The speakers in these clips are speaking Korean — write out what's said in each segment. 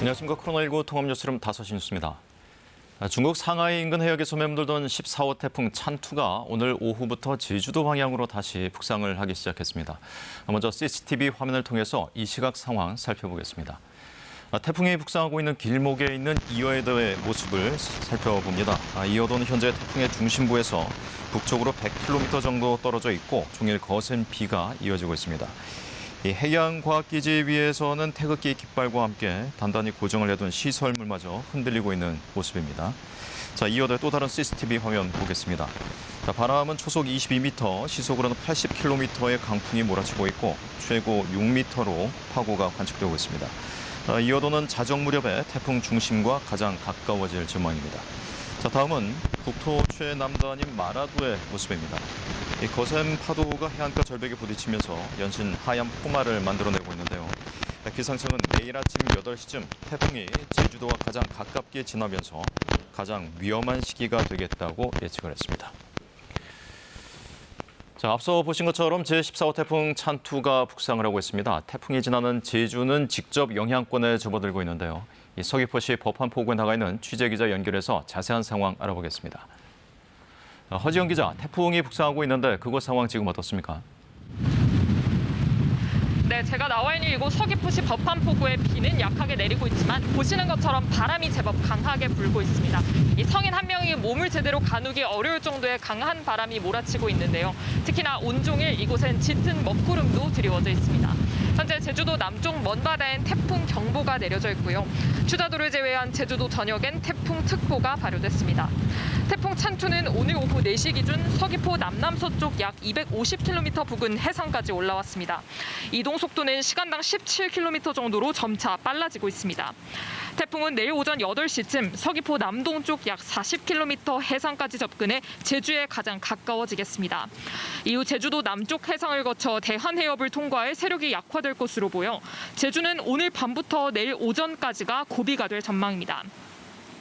안녕하십니까. 코로나19 통합뉴스룸 5시 뉴스입니다. 중국 상하이 인근 해역에서 맴돌던 14호 태풍 찬투가 오늘 오후부터 제주도 방향으로 다시 북상을 하기 시작했습니다. 먼저 CCTV 화면을 통해서 이 시각 상황 살펴보겠습니다. 태풍이 북상하고 있는 길목에 있는 이어도의 모습을 살펴봅니다. 이어도는 현재 태풍의 중심부에서 북쪽으로 100km 정도 떨어져 있고 종일 거센 비가 이어지고 있습니다. 이 해양과학기지 위에서는 태극기 깃발과 함께 단단히 고정을 해둔 시설물마저 흔들리고 있는 모습입니다. 자, 이어도의 또 다른 CCTV 화면 보겠습니다. 자, 바람은 초속 22m, 시속으로는 80km의 강풍이 몰아치고 있고 최고 6m로 파고가 관측되고 있습니다. 이어도는 자정 무렵에 태풍 중심과 가장 가까워질 전망입니다. 자, 다음은 국토 최남단인 마라도의 모습입니다. 이 거센 파도가 해안가 절벽에 부딪히면서 연신 하얀 포마를 만들어내고 있는데요. 기상청은 내일 아침 8시쯤 태풍이 제주도와 가장 가깝게 지나면서 가장 위험한 시기가 되겠다고 예측을 했습니다. 자, 앞서 보신 것처럼 제14호 태풍 찬투가 북상을 하고 있습니다. 태풍이 지나는 제주는 직접 영향권에 접어들고 있는데요. 이 서귀포시 법한포구에 나가 있는 취재기자 연결해서 자세한 상황 알아보겠습니다. 허지영 기자, 태풍이 북상하고 있는데 그곳 상황 지금 어떻습니까? 네, 제가 나와 있는 이곳 서귀포시 법한포구에 비는 약하게 내리고 있지만 보시는 것처럼 바람이 제법 강하게 불고 있습니다. 이 성인 한 명이 몸을 제대로 가누기 어려울 정도의 강한 바람이 몰아치고 있는데요. 특히나 온종일 이곳엔 짙은 먹구름도 드리워져 있습니다. 현재 제주도 남쪽 먼바다엔 태풍 경보가 내려져 있고요. 추자도를 제외한 제주도 전역엔 태풍 특보가 발효됐습니다. 태풍 찬투는 오늘 오후 4시 기준 서귀포 남남서쪽 약 250km 부근 해상까지 올라왔습니다. 이동 속도는 시간당 17km 정도로 점차 빨라지고 있습니다. 태풍은 내일 오전 8시쯤 서귀포 남동쪽 약 40km 해상까지 접근해 제주에 가장 가까워지겠습니다. 이후 제주도 남쪽 해상을 거쳐 대한해협을 통과해 세력이 약화될 것으로 보여 제주는 오늘 밤부터 내일 오전까지가 고비가 될 전망입니다.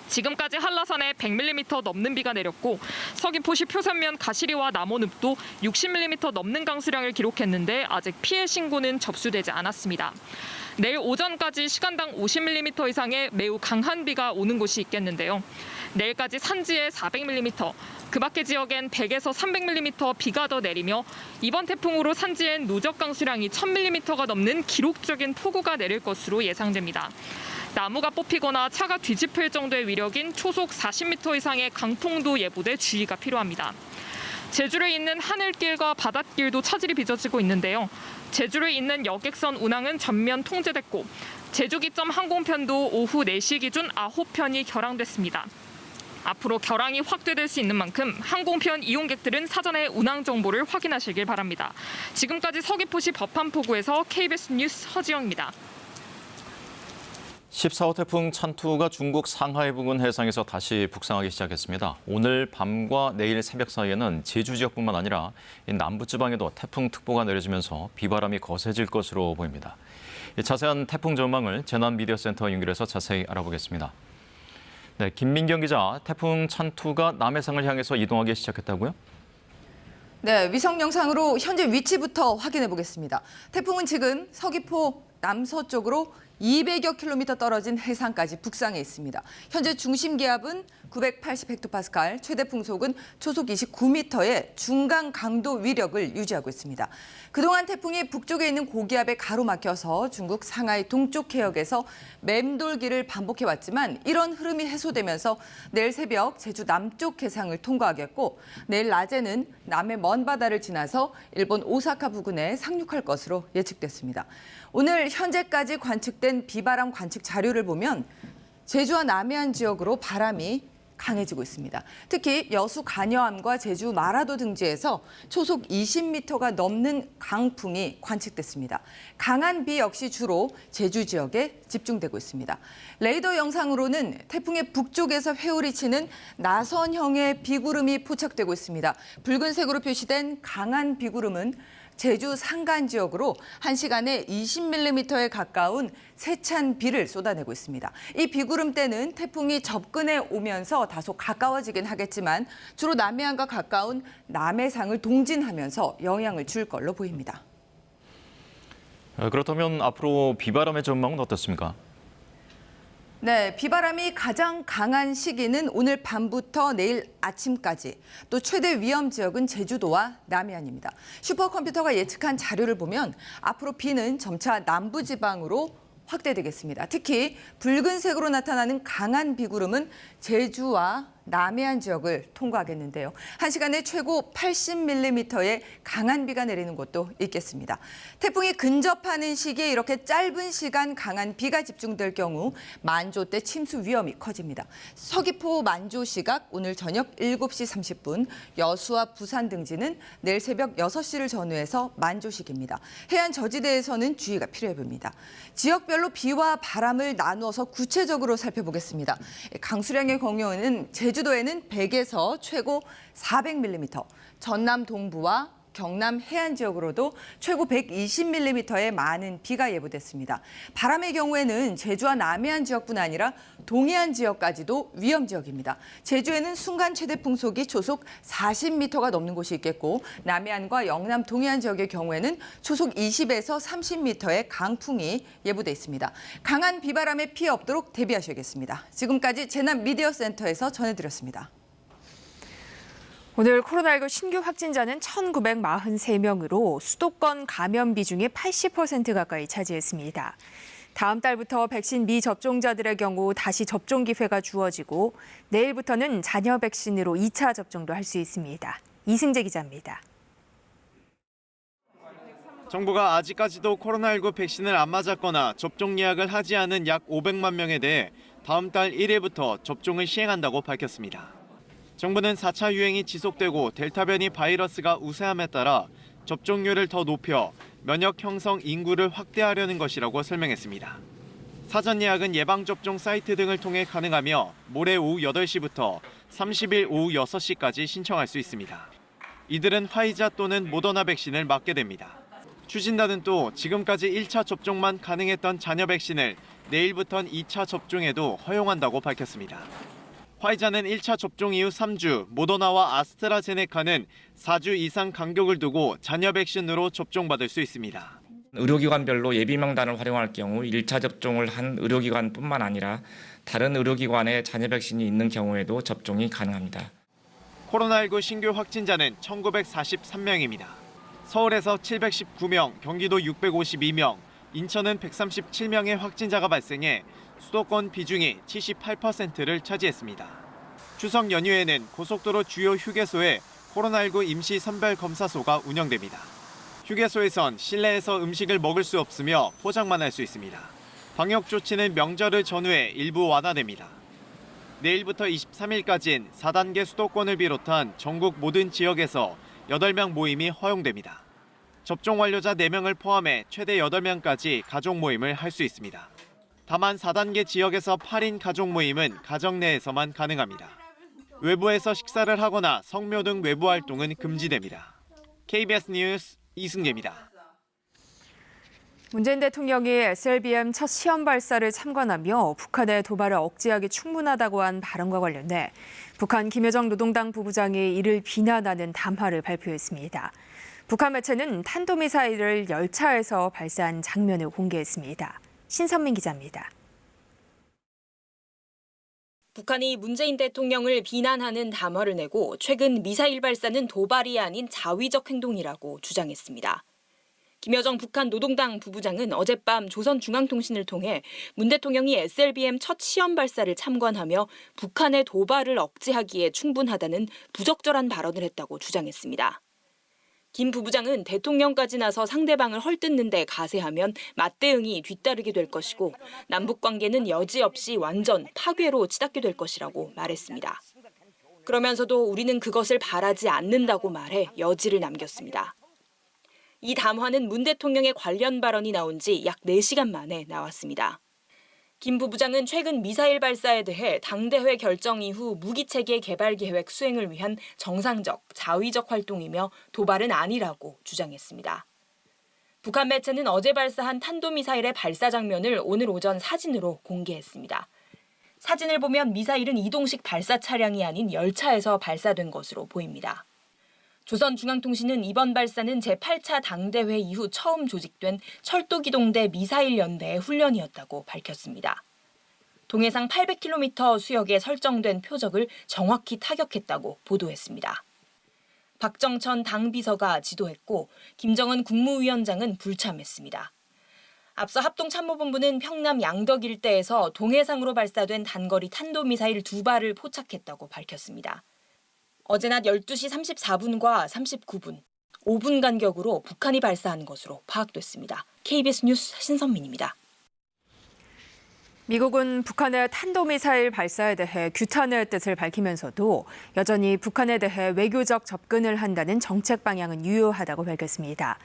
지금까지 한라산에 100mm 넘는 비가 내렸고 서귀포시 표선면 가시리와 남원읍도 60mm 넘는 강수량을 기록했는데 아직 피해 신고는 접수되지 않았습니다. 내일 오전까지 시간당 50mm 이상의 매우 강한 비가 오는 곳이 있겠는데요. 내일까지 산지에 400mm, 그 밖의 지역엔 100에서 300mm 비가 더 내리며 이번 태풍으로 산지엔 누적 강수량이 1000mm가 넘는 기록적인 폭우가 내릴 것으로 예상됩니다. 나무가 뽑히거나 차가 뒤집힐 정도의 위력인 초속 40m 이상의 강풍도 예보돼 주의가 필요합니다. 제주를 잇는 하늘길과 바닷길도 차질이 빚어지고 있는데요. 제주를 잇는 여객선 운항은 전면 통제됐고 제주 기점 항공편도 오후 4시 기준 9편이 결항됐습니다. 앞으로 결항이 확대될 수 있는 만큼 항공편 이용객들은 사전에 운항 정보를 확인하시길 바랍니다. 지금까지 서귀포시 법한포구에서 KBS 뉴스 허지영입니다. 14호 태풍 찬투가 중국 상하이 부근 해상에서 다시 북상하기 시작했습니다. 오늘 밤과 내일 새벽 사이에는 제주 지역뿐만 아니라 남부지방에도 태풍특보가 내려지면서 비바람이 거세질 것으로 보입니다. 자세한 태풍 전망을 재난미디어센터 연결해서 자세히 알아보겠습니다. 네, 김민경 기자, 태풍 찬투가 남해상을 향해서 이동하기 시작했다고요? 네, 위성 영상으로 현재 위치부터 확인해 보겠습니다. 태풍은 지금 서귀포 남서쪽으로 200여 킬로미터 떨어진 해상까지 북상해 있습니다. 현재 중심 기압은 980헥토파스칼, 최대 풍속은 초속 29m의 중강 강도 위력을 유지하고 있습니다. 그동안 태풍이 북쪽에 있는 고기압에 가로막혀서 중국 상하이 동쪽 해역에서 맴돌기를 반복해왔지만 이런 흐름이 해소되면서 내일 새벽 제주 남쪽 해상을 통과하겠고 내일 낮에는 남해 먼바다를 지나서 일본 오사카 부근에 상륙할 것으로 예측됐습니다. 오늘 현재까지 관측된 비바람 관측 자료를 보면 제주와 남해안 지역으로 바람이 강해지고 있습니다. 특히 여수 간여암과 제주 마라도 등지에서 초속 20m가 넘는 강풍이 관측됐습니다. 강한 비 역시 주로 제주 지역에 집중되고 있습니다. 레이더 영상으로는 태풍의 북쪽에서 회오리 치는 나선형의 비구름이 포착되고 있습니다. 붉은색으로 표시된 강한 비구름은 제주 산간 지역으로 1시간에 20mm에 가까운 세찬 비를 쏟아내고 있습니다. 이 비구름대는 태풍이 접근해 오면서 다소 가까워지긴 하겠지만 주로 남해안과 가까운 남해상을 동진하면서 영향을 줄 걸로 보입니다. 그렇다면 앞으로 비바람의 전망은 어떻습니까? 네, 비바람이 가장 강한 시기는 오늘 밤부터 내일 아침까지. 또 최대 위험 지역은 제주도와 남해안입니다. 슈퍼컴퓨터가 예측한 자료를 보면 앞으로 비는 점차 남부지방으로 확대되겠습니다. 특히 붉은색으로 나타나는 강한 비구름은 제주와 남해안 지역을 통과하겠는데요. 1시간에 최고 80mm의 강한 비가 내리는 곳도 있겠습니다. 태풍이 근접하는 시기에 이렇게 짧은 시간 강한 비가 집중될 경우 만조 때 침수 위험이 커집니다. 서귀포 만조시각 오늘 저녁 7시 30분, 여수와 부산 등지는 내일 새벽 6시를 전후해서 만조시기입니다. 해안 저지대에서는 주의가 필요해 보입니다. 지역별로 비와 바람을 나누어서 구체적으로 살펴보겠습니다. 강수량의 경우에는 제주도에는 100에서 최고 400mm, 전남 동부와 경남 해안 지역으로도 최고 120mm의 많은 비가 예보됐습니다. 바람의 경우에는 제주와 남해안 지역뿐 아니라 동해안 지역까지도 위험 지역입니다. 제주에는 순간 최대 풍속이 초속 40m가 넘는 곳이 있겠고 남해안과 영남 동해안 지역의 경우에는 초속 20에서 30m의 강풍이 예보돼 있습니다. 강한 비바람에 피해 없도록 대비하셔야겠습니다. 지금까지 재난미디어센터에서 전해드렸습니다. 오늘 코로나19 신규 확진자는 1,943명으로 수도권 감염 비중이 80% 가까이 차지했습니다. 다음 달부터 백신 미접종자들의 경우 다시 접종 기회가 주어지고 내일부터는 잔여 백신으로 2차 접종도 할 수 있습니다. 이승재 기자입니다. 정부가 아직까지도 코로나19 백신을 안 맞았거나 접종 예약을 하지 않은 약 500만 명에 대해 다음 달 1일부터 접종을 시행한다고 밝혔습니다. 정부는 4차 유행이 지속되고 델타 변이 바이러스가 우세함에 따라 접종률을 더 높여 면역 형성 인구를 확대하려는 것이라고 설명했습니다. 사전 예약은 예방접종 사이트 등을 통해 가능하며 모레 오후 8시부터 30일 오후 6시까지 신청할 수 있습니다. 이들은 화이자 또는 모더나 백신을 맞게 됩니다. 추진단은 또 지금까지 1차 접종만 가능했던 잔여 백신을 내일부터는 2차 접종에도 허용한다고 밝혔습니다. 화이자는 1차 접종 이후 3주, 모더나와 아스트라제네카는 4주 이상 간격을 두고 잔여 백신으로 접종받을 수 있습니다. 의료기관별로 예비명단을 활용할 경우 1차 접종을 한 의료기관뿐만 아니라 다른 의료기관에 잔여 백신이 있는 경우에도 접종이 가능합니다. 코로나19 신규 확진자는 1,943명입니다. 서울에서 719명, 경기도 652명, 인천은 137명의 확진자가 발생해 수도권 비중이 78%를 차지했습니다. 추석 연휴에는 고속도로 주요 휴게소에 코로나19 임시 선별 검사소가 운영됩니다. 휴게소에선 실내에서 음식을 먹을 수 없으며 포장만 할 수 있습니다. 방역 조치는 명절을 전후해 일부 완화됩니다. 내일부터 23일까지는 4단계 수도권을 비롯한 전국 모든 지역에서 8명 모임이 허용됩니다. 접종 완료자 4명을 포함해 최대 8명까지 가족 모임을 할 수 있습니다. 다만 4단계 지역에서 8인 가족 모임은 가정 내에서만 가능합니다. 외부에서 식사를 하거나 성묘 등 외부 활동은 금지됩니다. KBS 뉴스 이승재입니다. 문재인 대통령이 SLBM 첫 시험 발사를 참관하며 북한의 도발을 억제하기 충분하다고 한 발언과 관련해 북한 김여정 노동당 부부장이 이를 비난하는 담화를 발표했습니다. 북한 매체는 탄도미사일을 열차에서 발사한 장면을 공개했습니다. 신선민 기자입니다. 북한이 문재인 대통령을 비난하는 담화를 내고 최근 미사일 발사는 도발이 아닌 자위적 행동이라고 주장했습니다. 김여정 북한 노동당 부부장은 어젯밤 조선중앙통신을 통해 문 대통령이 SLBM 첫 시험 발사를 참관하며 북한의 도발을 억제하기에 충분하다는 부적절한 발언을 했다고 주장했습니다. 김 부부장은 대통령까지 나서 상대방을 헐뜯는 데 가세하면 맞대응이 뒤따르게 될 것이고 남북 관계는 여지없이 완전 파괴로 치닫게 될 것이라고 말했습니다. 그러면서도 우리는 그것을 바라지 않는다고 말해 여지를 남겼습니다. 이 담화는 문 대통령의 관련 발언이 나온 지 약 4시간 만에 나왔습니다. 김 부부장은 최근 미사일 발사에 대해 당대회 결정 이후 무기체계 개발 계획 수행을 위한 정상적, 자위적 활동이며 도발은 아니라고 주장했습니다. 북한 매체는 어제 발사한 탄도미사일의 발사 장면을 오늘 오전 사진으로 공개했습니다. 사진을 보면 미사일은 이동식 발사 차량이 아닌 열차에서 발사된 것으로 보입니다. 조선중앙통신은 이번 발사는 제8차 당대회 이후 처음 조직된 철도기동대 미사일 연대의 훈련이었다고 밝혔습니다. 동해상 800km 수역에 설정된 표적을 정확히 타격했다고 보도했습니다. 박정천 당 비서가 지도했고 김정은 국무위원장은 불참했습니다. 앞서 합동참모본부는 평남 양덕 일대에서 동해상으로 발사된 단거리 탄도미사일 2발을 포착했다고 밝혔습니다. 어제 낮 12시 34분과 39분, 5분 간격으로 북한이 발사한 것으로 파악됐습니다. KBS 뉴스 신선민입니다. 미국은 북한의 탄도미사일 발사에 대해 규탄의 뜻을 밝히면서도 여전히 북한에 대해 외교적 접근을 한다는 정책 방향은 유효하다고 밝혔습니다.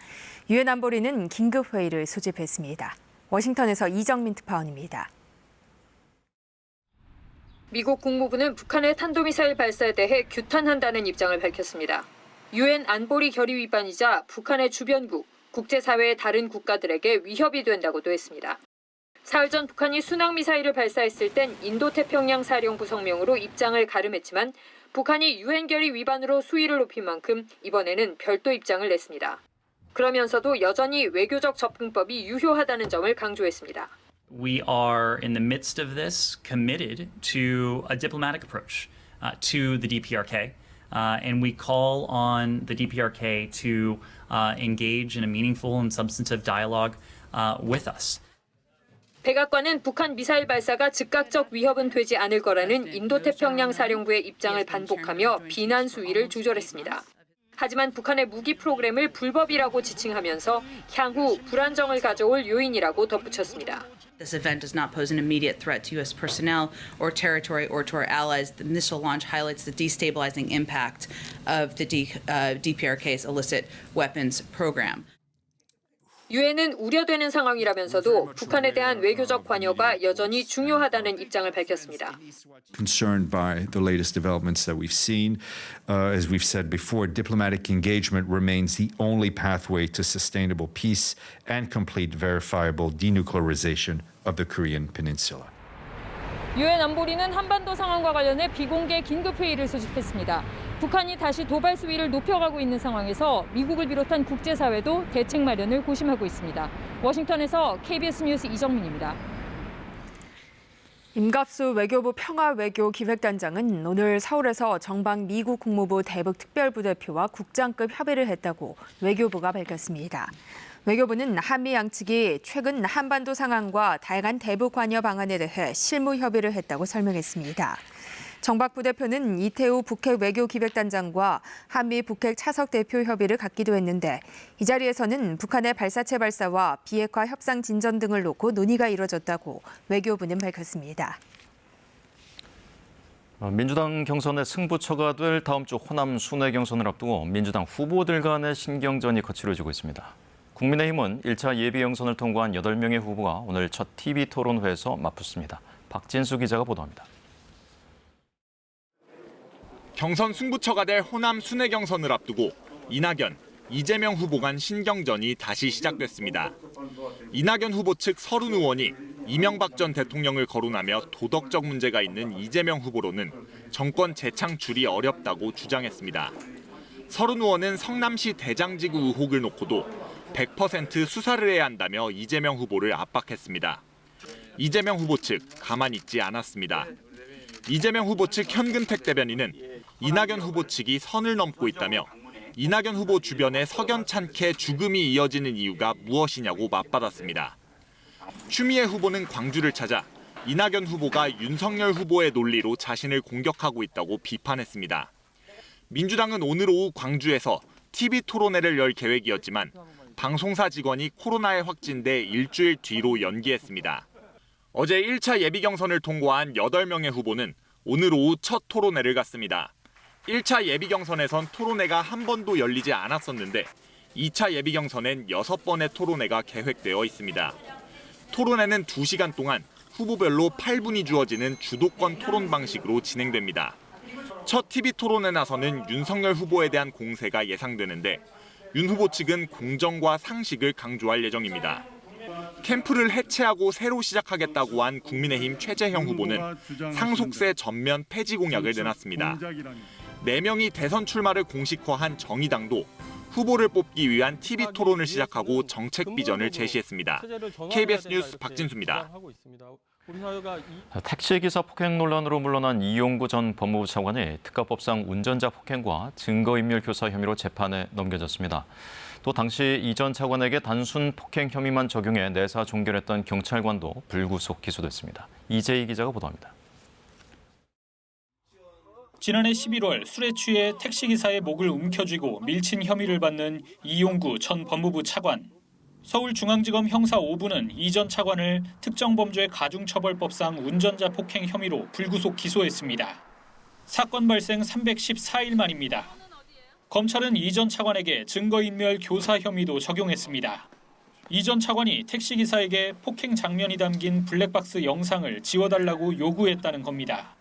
유엔 안보리는 긴급회의를 소집했습니다. 워싱턴에서 이정민 특파원입니다. 미국 국무부는 북한의 탄도미사일 발사에 대해 규탄한다는 입장을 밝혔습니다. 유엔 안보리 결의 위반이자 북한의 주변국, 국제사회의 다른 국가들에게 위협이 된다고도 했습니다. 사흘 전 북한이 순항미사일을 발사했을 땐 인도태평양 사령부 성명으로 입장을 가름했지만 북한이 유엔 결의 위반으로 수위를 높인 만큼 이번에는 별도 입장을 냈습니다. 그러면서도 여전히 외교적 접근법이 유효하다는 점을 강조했습니다. We are in the midst of this committed to a diplomatic approach to the DPRK, and we call on the DPRK to engage in a meaningful and substantive dialogue with us. 백악관은 북한 미사일 발사가 즉각적 위협은 되지 않을 거라는 인도태평양 사령부의 입장을 반복하며 비난 수위를 조절했습니다. 하지만 북한의 무기 프로그램을 불법이라고 지칭하면서 향후 불안정을 가져올 요인이라고 덧붙였습니다. This event does not pose an immediate threat to U.S. personnel or territory or to our allies. The missile launch highlights the destabilizing impact of the DPRK's illicit weapons program. 유엔은 우려되는 상황이라면서도 북한에 대한 외교적 관여가 여전히 중요하다는 입장을 밝혔습니다. Concerned by the latest developments that we've seen, as we've said before, diplomatic engagement remains the only pathway to sustainable peace and complete verifiable denuclearization of the Korean Peninsula. 유엔 안보리는 한반도 상황과 관련해 비공개 긴급회의를 소집했습니다. 북한이 다시 도발 수위를 높여가고 있는 상황에서 미국을 비롯한 국제사회도 대책 마련을 고심하고 있습니다. 워싱턴에서 KBS 뉴스 이정민입니다. 임갑수 외교부 평화외교기획단장은 오늘 서울에서 정방 미국 국무부 대북 특별부대표와 국장급 협의를 했다고 외교부가 밝혔습니다. 외교부는 한미 양측이 최근 한반도 상황과 다양한 대북 관여 방안에 대해 실무 협의를 했다고 설명했습니다. 정박 부대표는 이태우 북핵 외교기획단장과 한미 북핵 차석 대표 협의를 갖기도 했는데 이 자리에서는 북한의 발사체 발사와 비핵화 협상 진전 등을 놓고 논의가 이뤄졌다고 외교부는 밝혔습니다. 민주당 경선의 승부처가 될 다음 주 호남 순회 경선을 앞두고 민주당 후보들 간의 신경전이 거칠어지고 있습니다. 국민의힘은 1차 예비 경선을 통과한 8명의 후보가 오늘 첫 TV토론회에서 맞붙습니다. 박진수 기자가 보도합니다. 경선 승부처가 될 호남 순회 경선을 앞두고 이낙연, 이재명 후보 간 신경전이 다시 시작됐습니다. 이낙연 후보 측 서른 의원이 이명박 전 대통령을 거론하며 도덕적 문제가 있는 이재명 후보로는 정권 재창출이 어렵다고 주장했습니다. 서른 의원은 성남시 대장지구 의혹을 놓고도 100% 수사를 해야 한다며 이재명 후보를 압박했습니다. 이재명 후보 측 가만히 있지 않았습니다. 이재명 후보 측 현근택 대변인은 이낙연 후보 측이 선을 넘고 있다며 이낙연 후보 주변에 석연찮게 죽음이 이어지는 이유가 무엇이냐고 맞받았습니다. 추미애 후보는 광주를 찾아 이낙연 후보가 윤석열 후보의 논리로 자신을 공격하고 있다고 비판했습니다. 민주당은 오늘 오후 광주에서 TV 토론회를 열 계획이었지만 방송사 직원이 코로나에 확진돼 일주일 뒤로 연기했습니다. 어제 1차 예비 경선을 통과한 8명의 후보는 오늘 오후 첫 토론회를 갖습니다. 1차 예비 경선에선 토론회가 한 번도 열리지 않았었는데 2차 예비 경선엔 6번의 토론회가 계획되어 있습니다. 토론회는 2시간 동안 후보별로 8분이 주어지는 주도권 토론 방식으로 진행됩니다. 첫 TV 토론회 나서는 윤석열 후보에 대한 공세가 예상되는데 윤 후보 측은 공정과 상식을 강조할 예정입니다. 캠프를 해체하고 새로 시작하겠다고 한 국민의힘 최재형 후보는 상속세 전면 폐지 공약을 내놨습니다. 4명이 대선 출마를 공식화한 정의당도 후보를 뽑기 위한 TV 토론을 시작하고 정책 비전을 제시했습니다. KBS 뉴스 박진수입니다. 택시기사 폭행 논란으로 물러난 이용구 전 법무부 차관이 특가법상 운전자 폭행과 증거인멸 교사 혐의로 재판에 넘겨졌습니다. 또 당시 이 전 차관에게 단순 폭행 혐의만 적용해 내사 종결했던 경찰관도 불구속 기소됐습니다. 이재희 기자가 보도합니다. 지난해 11월 술에 취해 택시기사의 목을 움켜쥐고 밀친 혐의를 받는 이용구 전 법무부 차관. 서울중앙지검 형사 5부는 이 전 차관을 특정범죄 가중처벌법상 운전자 폭행 혐의로 불구속 기소했습니다. 사건 발생 314일 만입니다. 검찰은 이 전 차관에게 증거인멸 교사 혐의도 적용했습니다. 이 전 차관이 택시기사에게 폭행 장면이 담긴 블랙박스 영상을 지워달라고 요구했다는 겁니다.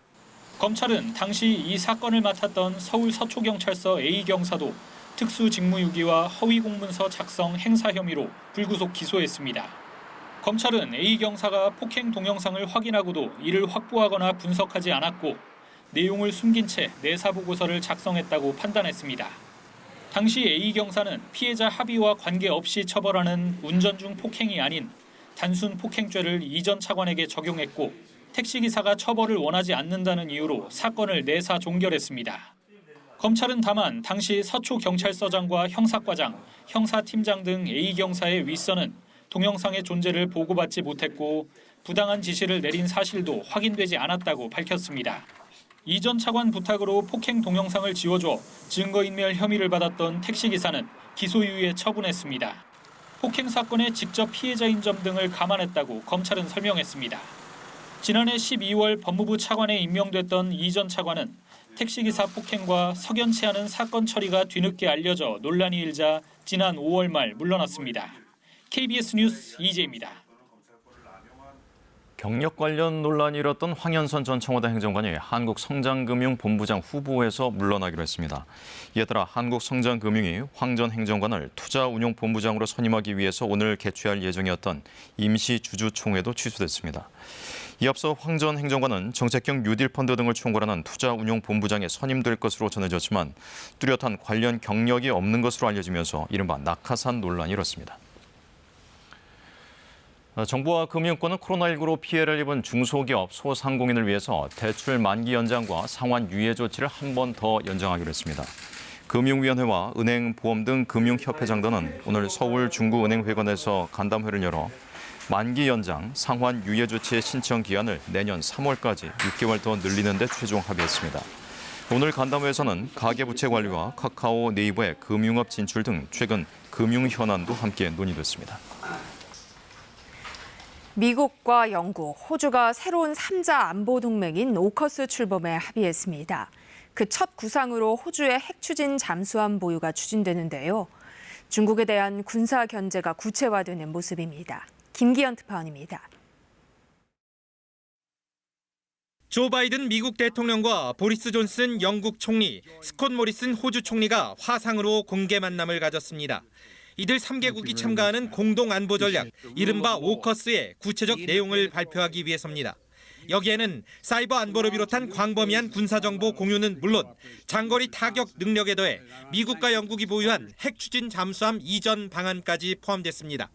검찰은 당시 이 사건을 맡았던 서울 서초경찰서 A경사도 특수직무유기와 허위공문서 작성 행사 혐의로 불구속 기소했습니다. 검찰은 A경사가 폭행 동영상을 확인하고도 이를 확보하거나 분석하지 않았고 내용을 숨긴 채 내사보고서를 작성했다고 판단했습니다. 당시 A경사는 피해자 합의와 관계없이 처벌하는 운전 중 폭행이 아닌 단순 폭행죄를 이 전 차관에게 적용했고 택시기사가 처벌을 원하지 않는다는 이유로 사건을 내사 종결했습니다. 검찰은 다만 당시 서초경찰서장과 형사과장, 형사팀장 등 A경사의 윗선은 동영상의 존재를 보고받지 못했고 부당한 지시를 내린 사실도 확인되지 않았다고 밝혔습니다. 이 전 차관 부탁으로 폭행 동영상을 지워줘 증거인멸 혐의를 받았던 택시기사는 기소유예 처분했습니다. 폭행 사건의 직접 피해자인 점 등을 감안했다고 검찰은 설명했습니다. 지난해 12월 법무부 차관에 임명됐던 이 전 차관은 택시기사 폭행과 석연치 않은 사건 처리가 뒤늦게 알려져 논란이 일자 지난 5월 말 물러났습니다. KBS 뉴스 이재입니다. 경력 관련 논란이 일었던 황현선 전 청와대 행정관이 한국성장금융본부장 후보에서 물러나기로 했습니다. 이에 따라 한국성장금융이 황 전 행정관을 투자운용본부장으로 선임하기 위해서 오늘 개최할 예정이었던 임시주주총회도 취소됐습니다. 이 앞서 황 전 행정관은 정책형 뉴딜 펀드 등을 총괄하는 투자운용본부장에 선임될 것으로 전해졌지만 뚜렷한 관련 경력이 없는 것으로 알려지면서 이른바 낙하산 논란이 일었습니다. 정부와 금융권은 코로나19로 피해를 입은 중소기업, 소상공인을 위해서 대출 만기 연장과 상환 유예 조치를 한 번 더 연장하기로 했습니다. 금융위원회와 은행, 보험 등 금융협회장 등은 오늘 서울 중구은행회관에서 간담회를 열어 만기 연장, 상환 유예 조치의 신청 기한을 내년 3월까지 6개월 더 늘리는 데 최종 합의했습니다. 오늘 간담회에서는 가계부채관리와 카카오, 네이버의 금융업 진출 등 최근 금융 현안도 함께 논의됐습니다. 미국과 영국, 호주가 새로운 3자 안보 동맹인 오커스 출범에 합의했습니다. 그 첫 구상으로 호주의 핵 추진 잠수함 보유가 추진되는데요. 중국에 대한 군사 견제가 구체화되는 모습입니다. 김기현 특파원입니다. 조 바이든 미국 대통령과 보리스 존슨 영국 총리, 스콧 모리슨 호주 총리가 화상으로 공개 만남을 가졌습니다. 이들 3개국이 참가하는 공동 안보 전략, 이른바 오커스의 구체적 내용을 발표하기 위해서입니다. 여기에는 사이버 안보를 비롯한 광범위한 군사정보 공유는 물론 장거리 타격 능력에 더해 미국과 영국이 보유한 핵 추진 잠수함 이전 방안까지 포함됐습니다.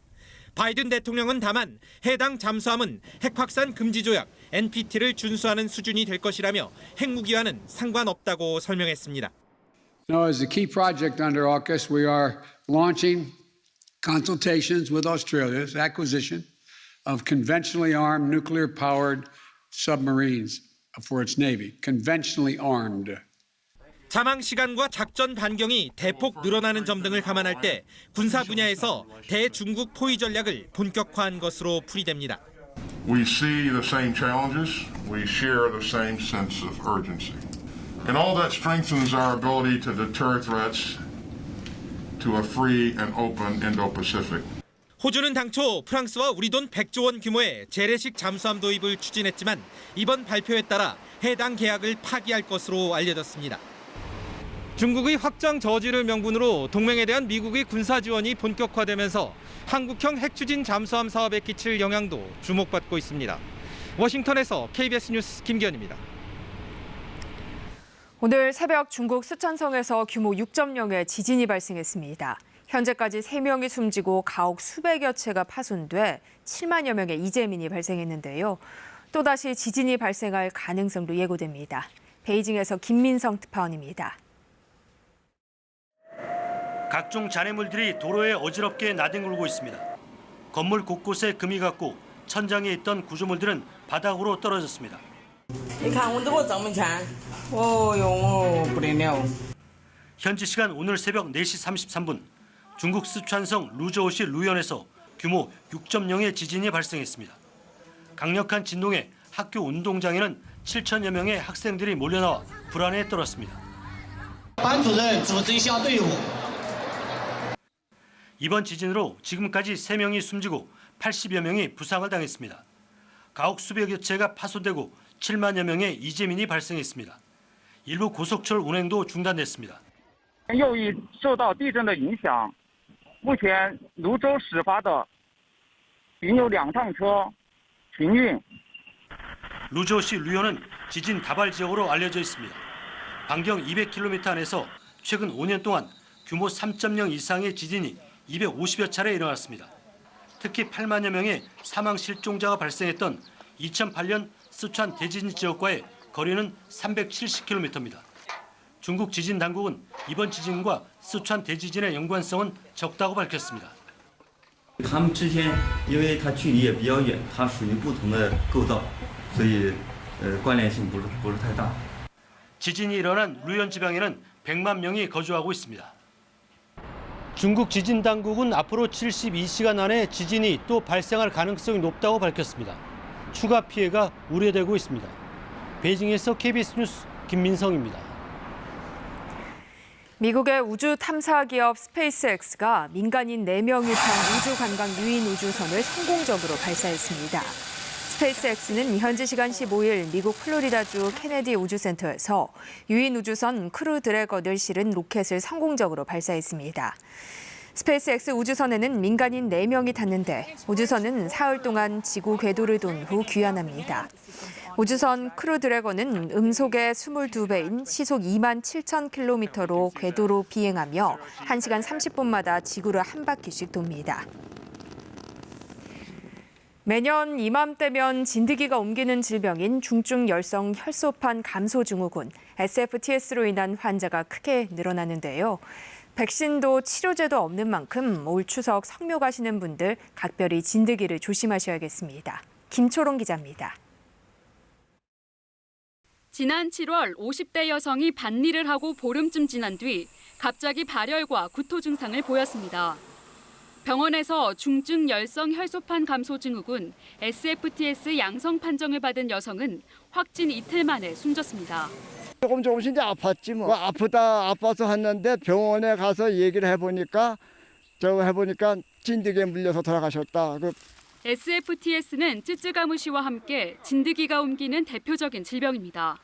바이든 대통령은 다만 해당 잠수함은 핵 확산 금지 조약 NPT를 준수하는 수준이 될 것이라며 핵무기와는 상관없다고 설명했습니다. Now, as a key project under AUKUS, we are launching consultations with Australia's acquisition of conventionally armed nuclear-powered submarines for its navy, conventionally armed. 자망 시간과 작전 반경이 대폭 늘어나는 점 등을 감안할 때 군사 분야에서 대중국 포위 전략을 본격화한 것으로 풀이됩니다. We see the same challenges. We share the same sense of urgency. And all that strengthens our ability to deter threats to a free and open Indo-Pacific. 호주는 당초 프랑스와 우리 돈 100조 원 규모의 재래식 잠수함 도입을 추진했지만 이번 발표에 따라 해당 계약을 파기할 것으로 알려졌습니다. 중국의 확장 저지를 명분으로 동맹에 대한 미국의 군사 지원이 본격화되면서 한국형 핵추진 잠수함 사업에 끼칠 영향도 주목받고 있습니다. 워싱턴에서 KBS 뉴스 김기현입니다. 오늘 새벽 중국 쓰촨성에서 규모 6.0의 지진이 발생했습니다. 현재까지 3명이 숨지고 가옥 수백여 채가 파손돼 7만여 명의 이재민이 발생했는데요. 또다시 지진이 발생할 가능성도 예고됩니다. 베이징에서 김민성 특파원입니다. 각종 잔해물들이 도로에 어지럽게 나뒹굴고 있습니다. 건물 곳곳에 금이 갔고 천장에 있던 구조물들은 바닥으로 떨어졌습니다. 현지 시간 오늘 새벽 4시 33분 중국 스촨성 루저우시 루현에서 규모 6.0의 지진이 발생했습니다. 강력한 진동에 학교 운동장에는 7천여 명의 학생들이 몰려나와 불안에 떨었습니다. 이번 지진으로 지금까지 3명이 숨지고 80여 명이 부상을 당했습니다. 가옥 수백 여 채가 파손되고 7만여 명의 이재민이 발생했습니다. 일부 고속철 운행도 중단됐습니다. 又一受到地震的影响，目前泸州始发的仅有2趟车停运。 루저우시 루현은 지진 다발 지역으로 알려져 있습니다. 반경 200km 안에서 최근 5년 동안 규모 3.0 이상의 지진이 250여 차례 일어났습니다. 특히 8만여 명의 사망 실종자가 발생했던 2008년 스촨 대지진 지역과의 거리는 370km입니다. 중국 지진 당국은 이번 지진과 스촨 대지진의 연관성은 적다고 밝혔습니다. 它们之间因为它距离也比较远，它属于不同的构造，所以关联性不是太大。 지진이 일어난 루현 지방에는 100만 명이 거주하고 있습니다. 중국 지진 당국은 앞으로 72시간 안에 지진이 또 발생할 가능성이 높다고 밝혔습니다. 추가 피해가 우려되고 있습니다. 베이징에서 KBS 뉴스 김민성입니다. 미국의 우주 탐사 기업 스페이스X가 민간인 4명이 탄 우주 관광 유인 우주선을 성공적으로 발사했습니다. 스페이스X는 현지 시간 15일 미국 플로리다주 케네디 우주센터에서 유인 우주선 크루 드래건을 실은 로켓을 성공적으로 발사했습니다. 스페이스X 우주선에는 민간인 4명이 탔는데 우주선은 사흘 동안 지구 궤도를 돈 후 귀환합니다. 우주선 크루 드래건은 음속의 22배인 시속 2만 7천 킬로미터로 궤도로 비행하며 1시간 30분마다 지구를 한 바퀴씩 돕니다. 매년 이맘때면 진드기가 옮기는 질병인 중증 열성 혈소판 감소 증후군 SFTS로 인한 환자가 크게 늘어나는데요. 백신도 치료제도 없는 만큼 올 추석 성묘 가시는 분들 각별히 진드기를 조심하셔야겠습니다. 김초롱 기자입니다. 지난 7월 50대 여성이 밭일을 하고 보름쯤 지난 뒤 갑자기 발열과 구토 증상을 보였습니다. 병원에서 중증 열성 혈소판 감소 증후군 SFTS 양성 판정을 받은 여성은 확진 이틀 만에 숨졌습니다. 조금씩 이제 아팠지 뭐. 아파서 했는데 병원에 가서 얘기를 해보니까 진드기에 물려서 돌아가셨다. SFTS는 쯔쯔가무시와 함께 진드기가 옮기는 대표적인 질병입니다.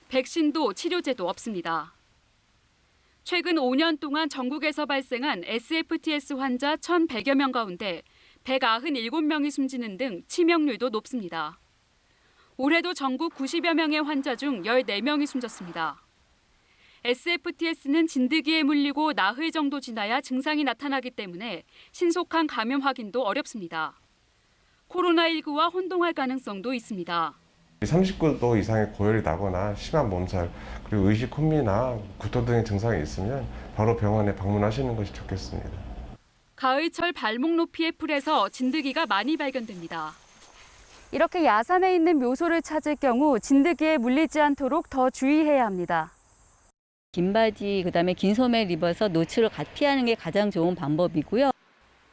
백신도 치료제도 없습니다. 최근 5년 동안 전국에서 발생한 SFTS 환자 1,100여 명 가운데 197명이 숨지는 등 치명률도 높습니다. 올해도 전국 90여 명의 환자 중 14명이 숨졌습니다. SFTS는 진드기에 물리고 나흘 정도 지나야 증상이 나타나기 때문에 신속한 감염 확인도 어렵습니다. 코로나19와 혼동할 가능성도 있습니다. 39도 이상의 고열이 나거나 심한 몸살, 그리고 의식 혼미나 구토 등의 증상이 있으면 바로 병원에 방문하시는 것이 좋겠습니다. 가을철 발목 높이의 풀에서 진드기가 많이 발견됩니다. 이렇게 야산에 있는 묘소를 찾을 경우 진드기에 물리지 않도록 더 주의해야 합니다. 긴 바지, 그다음에 긴 소매를 입어서 노출을 피하는 게 가장 좋은 방법이고요.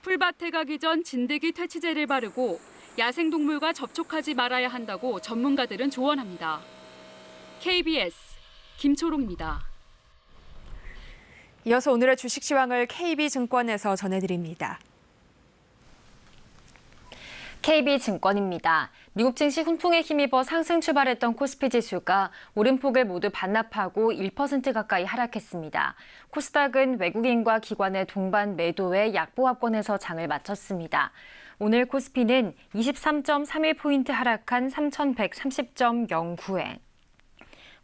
풀밭에 가기 전 진드기 퇴치제를 바르고 야생동물과 접촉하지 말아야 한다고 전문가들은 조언합니다. KBS 김초롱입니다. 이어서 오늘의 주식 시황을 KB증권에서 전해드립니다. KB증권입니다. 미국 증시 훈풍에 힘입어 상승 출발했던 코스피 지수가 오름폭을 모두 반납하고 1% 가까이 하락했습니다. 코스닥은 외국인과 기관의 동반 매도에 약보합권에서 장을 마쳤습니다. 오늘 코스피는 23.31포인트 하락한 3,130.09에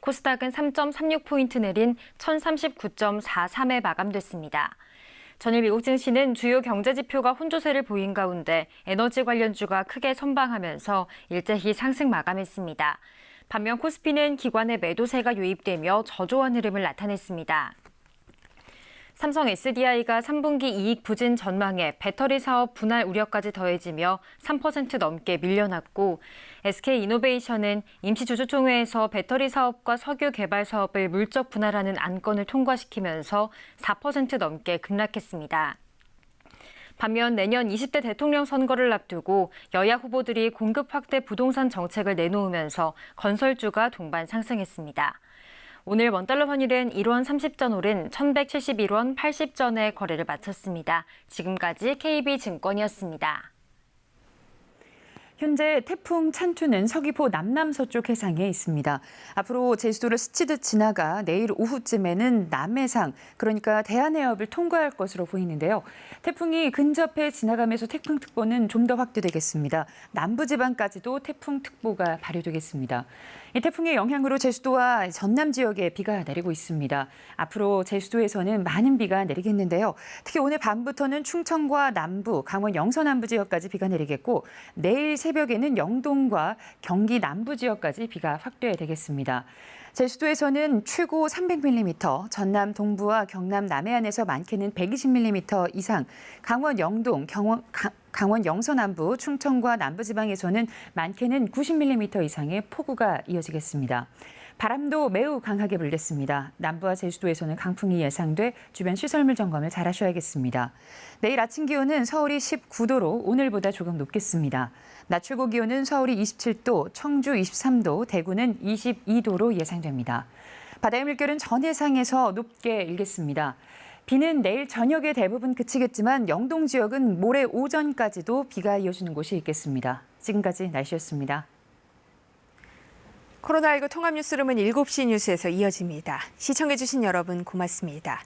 코스닥은 3.36포인트 내린 1,039.43에 마감됐습니다. 전일 미국 증시는 주요 경제 지표가 혼조세를 보인 가운데 에너지 관련주가 크게 선방하면서 일제히 상승 마감했습니다. 반면 코스피는 기관의 매도세가 유입되며 저조한 흐름을 나타냈습니다. 삼성 SDI가 3분기 이익 부진 전망에 배터리 사업 분할 우려까지 더해지며 3% 넘게 밀려났고 SK이노베이션은 임시주주총회에서 배터리 사업과 석유 개발 사업을 물적 분할하는 안건을 통과시키면서 4% 넘게 급락했습니다. 반면 내년 20대 대통령 선거를 앞두고 여야 후보들이 공급 확대 부동산 정책을 내놓으면서 건설주가 동반 상승했습니다. 오늘 원달러 환율은 1원 30전 오른 1,171원 80전에 거래를 마쳤습니다. 지금까지 KB증권이었습니다. 현재 태풍 찬투는 서귀포 남남서쪽 해상에 있습니다. 앞으로 제주도를 스치듯 지나가 내일 오후쯤에는 남해상, 그러니까 대한해협을 통과할 것으로 보이는데요. 태풍이 근접해 지나가면서 태풍특보는 좀 더 확대되겠습니다. 남부지방까지도 태풍특보가 발효되겠습니다. 이 태풍의 영향으로 제주도와 전남 지역에 비가 내리고 있습니다. 앞으로 제주도에서는 많은 비가 내리겠는데요. 특히 오늘 밤부터는 충청과 남부, 강원 영서 남부 지역까지 비가 내리겠고 내일 새벽에는 영동과 경기 남부 지역까지 비가 확대되겠습니다. 제주도에서는 최고 300mm, 전남 동부와 경남 남해안에서 많게는 120mm 이상, 강원 영동, 강원 영서 남부, 충청과 남부지방에서는 많게는 90mm 이상의 폭우가 이어지겠습니다. 바람도 매우 강하게 불겠습니다. 남부와 제주도에서는 강풍이 예상돼 주변 시설물 점검을 잘 하셔야겠습니다. 내일 아침 기온은 서울이 19도로 오늘보다 조금 높겠습니다. 낮 최고 기온은 서울이 27도, 청주 23도, 대구는 22도로 예상됩니다. 바다의 물결은 전 해상에서 높게 일겠습니다. 비는 내일 저녁에 대부분 그치겠지만 영동 지역은 모레 오전까지도 비가 이어지는 곳이 있겠습니다. 지금까지 날씨였습니다. 코로나19 통합 뉴스룸은 7시 뉴스에서 이어집니다. 시청해주신 여러분 고맙습니다.